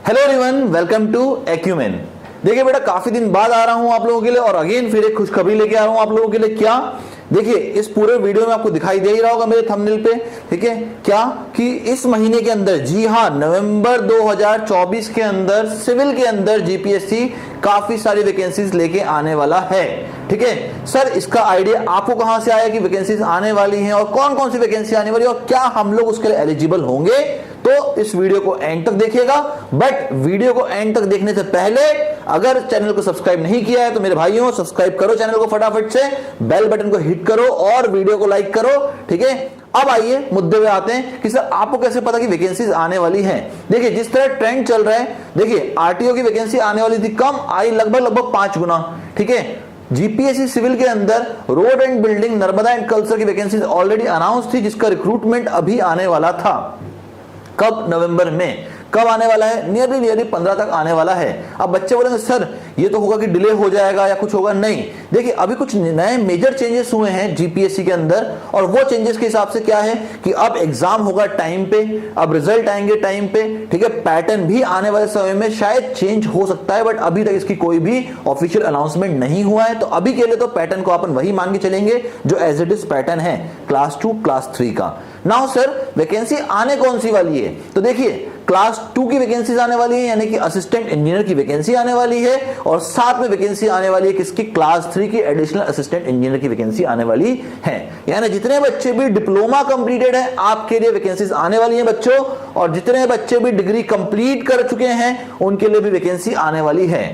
Hello everyone, welcome to Acumen. देखिए बेटा, काफी दिन बाद आ रहा हूं आप लोगों के लिए और अगेन फिर एक खुशखबरी लेके आ रहा हूं आप लोगों के लिए। क्या देखिए, इस पूरे वीडियो में आपको दिखाई दे ही रहा होगा मेरे थंबनेल पे, ठीक है, क्या कि इस महीने के अंदर, जी हां, नवंबर 2024 के अंदर सिविल के अंदर जीपीएससी काफी सारी वैकेंसीज लेके आने वाला है। ठीक है सर, इसका आइडिया आपको कहां से आया कि वैकेंसीज आने वाली हैं और कौन कौन सी वैकेंसी आने वाली है और क्या हम लोग उसके लिए एलिजिबल होंगे? तो इस वीडियो को एंड तक देखिएगा। बट वीडियो को एंड तक देखने से पहले अगर चैनल को सब्सक्राइब नहीं किया है तो मेरे भाइयों, सब्सक्राइब करो चैनल को फटाफट से, बेल बटन को हिट करो और वीडियो को लाइक करो। ठीक है, अब आइए मुद्दे पे आते हैं कि सर आपको कैसे पता कि वैकेंसीज आने वाली हैं। देखिए, जिस तरह ट्रेंड चल रहा है, देखिए आरटीओ की वैकेंसी आने वाली थी, कम आई, लगभग 5 गुना। ठीक है, जीपीएससी सिविल के अंदर road and building, Narmada and culture की वैकेंसी ऑलरेडी अनाउंस थी, जिसका रिक्रूटमेंट अभी आने वाला था। कब? नवंबर में। कब आने वाला है? नियरली 15 तक आने वाला है। अब बच्चे बोलेंगे सर ये तो होगा कि डिले हो जाएगा या कुछ होगा। नहीं, देखिए अभी कुछ नए मेजर चेंजेस हुए हैं जीपीएससी के अंदर और वो चेंजेस के हिसाब से क्या है कि अब एग्जाम होगा टाइम पे, अब रिजल्ट आएंगे टाइम पे। ठीक है, पैटर्न भी आने वाले समय में शायद चेंज हो सकता है, बट अभी तक इसकी कोई भी ऑफिशियल अनाउंसमेंट नहीं हुआ है। तो अभी के लिए तो पैटर्न को अपन वही मान के चलेंगे जो एज इट इज पैटर्न है क्लास 2 क्लास 3 का। नाउ सर, वैकेंसी आने कौन सी वाली है? तो देखिए, क्लास 2 की वैकेंसी आने वाली है, यानी कि असिस्टेंट इंजीनियर की वैकेंसी आने वाली है और साथ में वैकेंसी आने वाली है किसकी? क्लास 3 की एडिशनल असिस्टेंट इंजीनियर की वैकेंसी आने वाली है। यानी जितने बच्चे भी डिप्लोमा कंप्लीटेड है आपके लिए वैकेंसीज आने वाली है बच्चों, और जितने बच्चे भी डिग्री कंप्लीट कर चुके हैं उनके लिए भी वैकेंसी आने वाली है।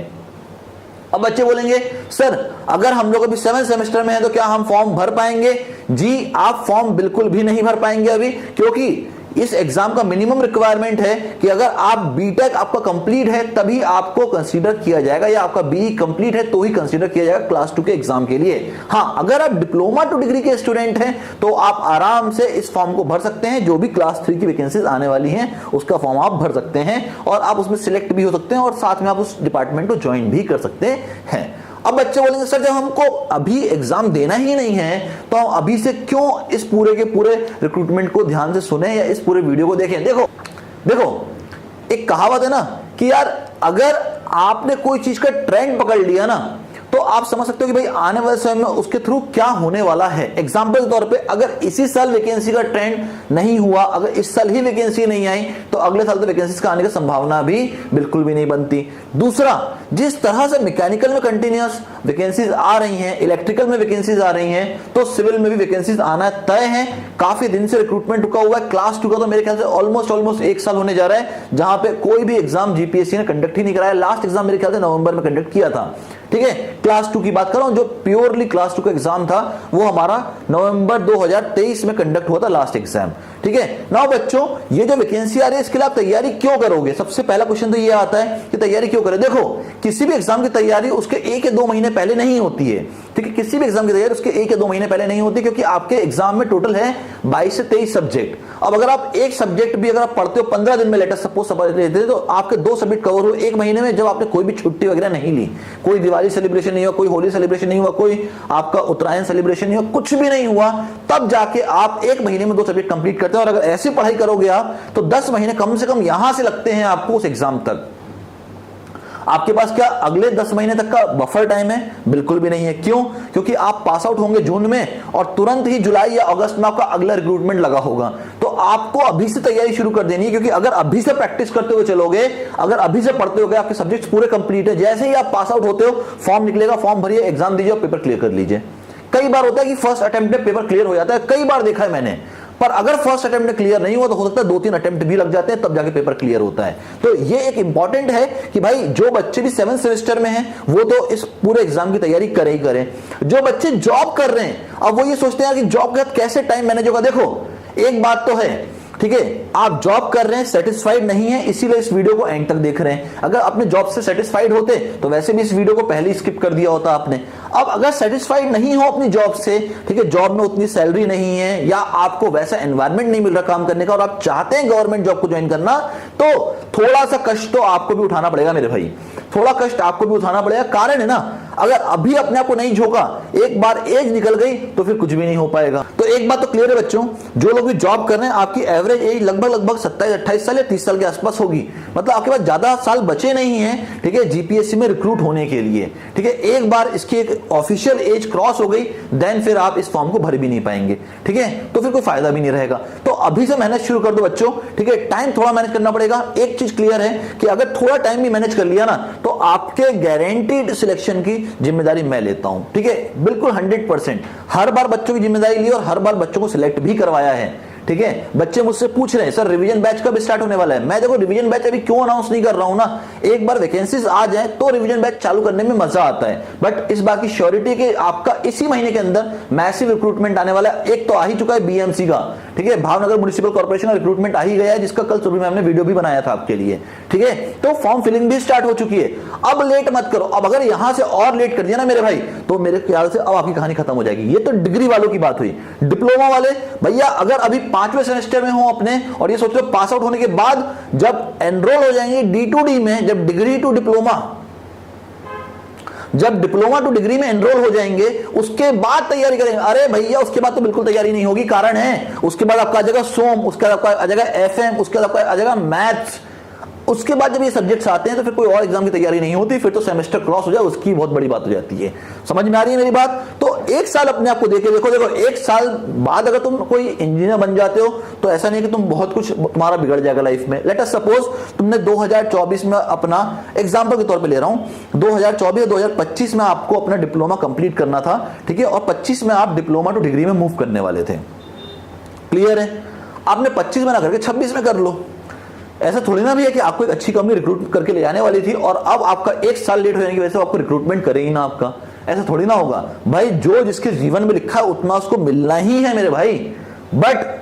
अब बच्चे बोलेंगे सर अगर हम लोग अभी 7th सेमेस्टर में है तो क्या हम फॉर्म भर पाएंगे? जी, आप फॉर्म बिल्कुल भी नहीं भर पाएंगे अभी, क्योंकि इस एग्जाम का मिनिमम रिक्वायरमेंट है कि अगर आप बीटेक आपका कंप्लीट है तभी आपको कंसीडर किया जाएगा, या आपका बीई कंप्लीट है तो ही कंसीडर किया जाएगा क्लास 2 के एग्जाम के लिए। हां, अगर आप डिप्लोमा टू डिग्री के स्टूडेंट हैं तो आप आराम से इस फॉर्म को भर सकते हैं। जो भी क्लास 3 की वैकेंसीज आने वाली हैं उसका फॉर्म आप भर सकते हैं और आप उसमें सिलेक्ट भी हो सकते हैं और साथ में आप उस डिपार्टमेंट को ज्वाइन भी कर सकते हैं। अब बच्चे बोलेंगे सर जब हमको अभी एग्जाम देना ही नहीं है तो हम अभी से क्यों इस पूरे के पूरे रिक्रूटमेंट को ध्यान से सुने या इस पूरे वीडियो को देखें? देखो एक कहावत है ना कि यार अगर आपने कोई चीज का ट्रेंड पकड़ लिया ना तो आप समझ सकते हो कि भाई आने वाले समय में उसके थ्रू क्या होने वाला है। एग्जाम्पल के तौर पे अगर इसी साल वैकेंसी का ट्रेंड नहीं हुआ, अगर इस साल ही वैकेंसी नहीं आई तो अगले साल तो वैकेंसी का आने की संभावना भी बिल्कुल भी नहीं बनती। दूसरा, जिस तरह से मैकेनिकल में कंटिन्यूअस वैकेंसीज आ रही हैं, इलेक्ट्रिकल में वैकेंसीज आ रही हैं, तो सिविल में भी वैकेंसीज आना तय है। काफी दिन से रिक्रूटमेंट रुका हुआ है। क्लास 2 का तो मेरे ख्याल से ऑलमोस्ट 1 साल होने जा रहा है जहां पे कोई भी एग्जाम जीपीएससी ने कंडक्ट ही नहीं कराया। लास्ट एग्जाम मेरे ख्याल से नवंबर में कंडक्ट किया था। ठीक है, क्लास 2 की बात कर रहा हूं, जो प्योरली क्लास 2 का एग्जाम था वो हमारा नवंबर 2023 में कंडक्ट हुआ था लास्ट एग्जाम। ठीक है, नाउ बच्चों ये जो वैकेंसी आ रही है इसके लिए आप तैयारी क्यों करोगे? सबसे पहला क्वेश्चन तो ये आता है कि तैयारी क्यों करें। देखो, किसी भी एग्जाम की तैयारी उसके 1 या 2 महीने पहले नहीं होती है। ठीक है, किसी भी एग्जाम की तैयारी उसके 1 या 2 महीने पहले नहीं होती, क्योंकि आपके एग्जाम में टोटल है 22 से 23 सब्जेक्ट। अब अगर आप एक सब्जेक्ट भी अगर आप पढ़ते हो 15 दिन में, लेटेस्ट सपोज तो आपके 2 सब्जेक्ट कवर हो 1 महीने में, जब आपने कोई भी छुट्टी वगैरह नहीं ली, कोई दिवाली सेलिब्रेशन नहीं हुआ, कोई होली सेलिब्रेशन नहीं हुआ, कोई आपका उत्तरायण सेलिब्रेशन नहीं हुआ, कुछ भी नहीं हुआ, तब जाके आप 1 महीने में 2 सब्जेक्ट कंप्लीट करते हैं। और अगर ऐसी पढ़ाई करोगे आप तो 10 महीने कम से कम यहां से लगते हैं आपको उस एग्जाम तक। आपके पास क्या अगले 10 महीने तक का बफर टाइम है? बिल्कुल भी नहीं है। क्यों? क्योंकि आप पास आउट होंगे जून में और तुरंत ही जुलाई या अगस्त में आपका अगला रिक्रूटमेंट लगा होगा। तो आपको अभी से तैयारी शुरू कर देनी है, क्योंकि अगर अभी से प्रैक्टिस करते हुए चलोगे, अगर अभी से पढ़ते हो, आपके सब्जेक्ट्स पूरे कंप्लीट है, जैसे ही आप पास आउट होते हो फॉर्म निकलेगा, फॉर्म भरिए, एग्जाम दीजिए और पेपर क्लियर कर लीजिए। कई बार होता है कि फर्स्ट अटेम्प्ट में पेपर क्लियर हो जाता है, कई बार देखा है मैंने। पर अगर फर्स्ट अटेम्प्ट में क्लियर नहीं हुआ तो हो सकता है 2-3 अटेम्प्ट भी लग जाते हैं, तब जाके पेपर क्लियर होता है। तो ये एक इंपॉर्टेंट है कि भाई जो बच्चे भी 7th सेमेस्टर में हैं वो तो इस पूरे एग्जाम की तैयारी करें ही करें। जो बच्चे जॉब कर रहे हैं, अब वो ये सोचते हैं कि जॉब के साथ कैसे टाइम मैनेज होगा। देखो, एक बात तो है, ठीक है, आप जॉब कर रहे हैं, सेटिस्फाइड नहीं है, इसीलिए इस वीडियो को एंड तक देख रहे हैं। अगर अपने जॉब से सेटिस्फाइड होते तो वैसे भी इस वीडियो को पहले ही स्किप कर दिया होता आपने। अब अगर सेटिस्फाइड नहीं हो अपनी जॉब से, ठीक है, जॉब में उतनी सैलरी नहीं है या आपको वैसा एनवायरनमेंट नहीं मिल रहा काम करने का और आप चाहते हैं गवर्नमेंट जॉब को ज्वाइन करना, तो थोड़ा सा कष्ट तो आपको भी उठाना पड़ेगा मेरे भाई, थोड़ा कष्ट आपको भी उठाना पड़ेगा। कारण है ना, अगर अभी अपने आप को नहीं झोंका, एक बार एज निकल गई तो फिर कुछ भी नहीं हो पाएगा। तो एक बात तो क्लियर है बच्चों, जो लोग भी जॉब कर रहे हैं, आपकी एवरेज एज लगभग 27-28 साल या 30 साल के आसपास होगी। मतलब आपके पास ज्यादा साल बचे नहीं है, ठीक है, जीपीएससी में रिक्रूट होने के लिए, ठीक है। एक बार इसकी एक ऑफिशियल एज क्रॉस हो गई, देन फिर आप इस फॉर्म को भर भी नहीं पाएंगे, ठीक है। तो फिर कोई फायदा भी नहीं रहेगा। तो अभी से मेहनत शुरू कर दो बच्चों, ठीक है। टाइम थोड़ा मैनेज करना पड़ेगा। एक चीज क्लियर है कि अगर थोड़ा टाइम भी मैनेज कर लिया ना, तो आपके गारंटीड सिलेक्शन की जिम्मेदारी मैं लेता हूं, ठीक है, बिल्कुल 100%। हर बार बच्चों की जिम्मेदारी ली और हर बार बच्चों को सिलेक्ट भी करवाया है, ठीक है। बच्चे मुझसे पूछ रहे हैं सर रिवीजन बैच कब स्टार्ट होने वाला है। मैं देखो रिवीजन बैच अभी क्यों अनाउंस नहीं कर रहा हूं ना, एक बार वैकेंसीज आ जाए तो रिवीजन बैच चालू करने में मजा आता है। बट इस बार की श्योरिटी कि आपका इसी महीने के अंदर मैसिव रिक्रूटमेंट आने वाला है। एक तो आ ही चुका है बीएमसी का, ठीक है, भावनगर म्युनिसिपल कॉर्पोरेशन का रिक्रूटमेंट आ ही गया है, जिसका कल सुबह मैम ने वीडियो भी बनाया था आपके लिए, ठीक है। तो फॉर्म फिलिंग भी स्टार्ट हो चुकी है। अब लेट मत करो। अब अगर यहां से और लेट कर दिया ना मेरे भाई, तो मेरे ख्याल से अब आपकी कहानी खत्म हो जाएगी। ये तो डिग्री वालों की बात हुई। डिप्लोमा वाले भैया अगर अभी 5वें सेमेस्टर में हो अपने और ये सोच लो पास आउट होने के बाद जब एनरोल हो जाएंगे D2D में, जब डिग्री टू डिप्लोमा, जब डिप्लोमा टू डिग्री में एनरोल हो जाएंगे, उसके बाद तैयारी करेंगे। अरे भैया उसके बाद तो बिल्कुल तैयारी नहीं होगी। कारण है उसके बाद आपका आ जाएगा सोम, उसके बाद आपका आ जाएगा एफएम, उसके बाद आपका आ जाएगा मैथ्स। उसके बाद जब ये सब्जेक्ट्स आते हैं तो फिर कोई और एग्जाम की तैयारी नहीं होती, फिर तो सेमेस्टर क्रॉस हो जाए उसकी बहुत बड़ी बात हो जाती है। समझ में आ रही है मेरी बात? तो एक साल अपने आप को देके देखो, एक साल बाद अगर तुम कोई इंजीनियर बन जाते हो तो ऐसा नहीं कि तुम बहुत कुछ तुम्हारा बिगड़ जाएगा लाइफ में। लेट अस सपोज तुमने 2024 में अपना एग्जाम्पल के तौर पर ले रहा हूं, 2024 2025 में आपको अपना डिप्लोमा कंप्लीट करना था, ठीक है, और 25 में आप डिप्लोमा टू डिग्री में मूव करने वाले थे। क्लियर है? आपने 25 में ना करके 26 में कर लो। ऐसा थोड़ी ना भी है कि आपको एक अच्छी कंपनी रिक्रूट करके ले जाने वाली थी और अब आपका एक साल लेट हो जाने की वजह से आपको रिक्रूटमेंट करेगी ना आपका। ऐसा थोड़ी ना होगा भाई। जो जिसके जीवन में लिखा है उतना उसको मिलना ही है मेरे भाई। बट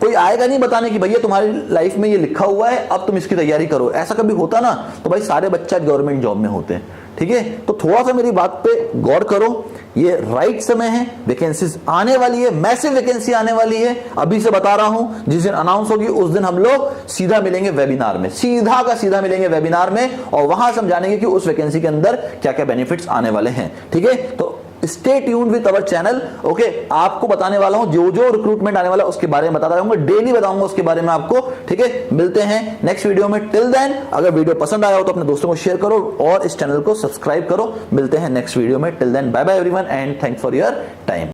कोई आएगा नहीं बताने की भैया तुम्हारी लाइफ में ये लिखा हुआ है, अब तुम इसकी तैयारी करो। ऐसा कभी होता ना तो भाई सारे बच्चे गवर्नमेंट जॉब में होते हैं, ठीक है। तो थोड़ा सा मेरी बात पे गौर करो। ये राइट समय है, वैकेंसीज आने वाली है, मैसिव वैकेंसी आने वाली है। अभी से बता रहा हूं, जिस दिन अनाउंस होगी उस दिन हम लोग सीधा मिलेंगे वेबिनार में, सीधा का सीधा मिलेंगे वेबिनार में, और वहां समझानेंगे कि उस वैकेंसी के अंदर क्या क्या बेनिफिट्स आने वाले हैं, ठीक है। तो stay tuned with our channel, okay. आपको बताने वाला हूं जो जो रिक्रूटमेंट आने वाला है उसके बारे में बताता रहूंगा, डेली बताऊंगा उसके बारे में आपको, ठीक है। मिलते हैं नेक्स्ट वीडियो में। टिल देन अगर वीडियो पसंद आया हो तो अपने दोस्तों को शेयर करो और इस चैनल को सब्सक्राइब करो। मिलते हैं नेक्स्ट वीडियो में। Till then bye bye everyone and thanks for your time.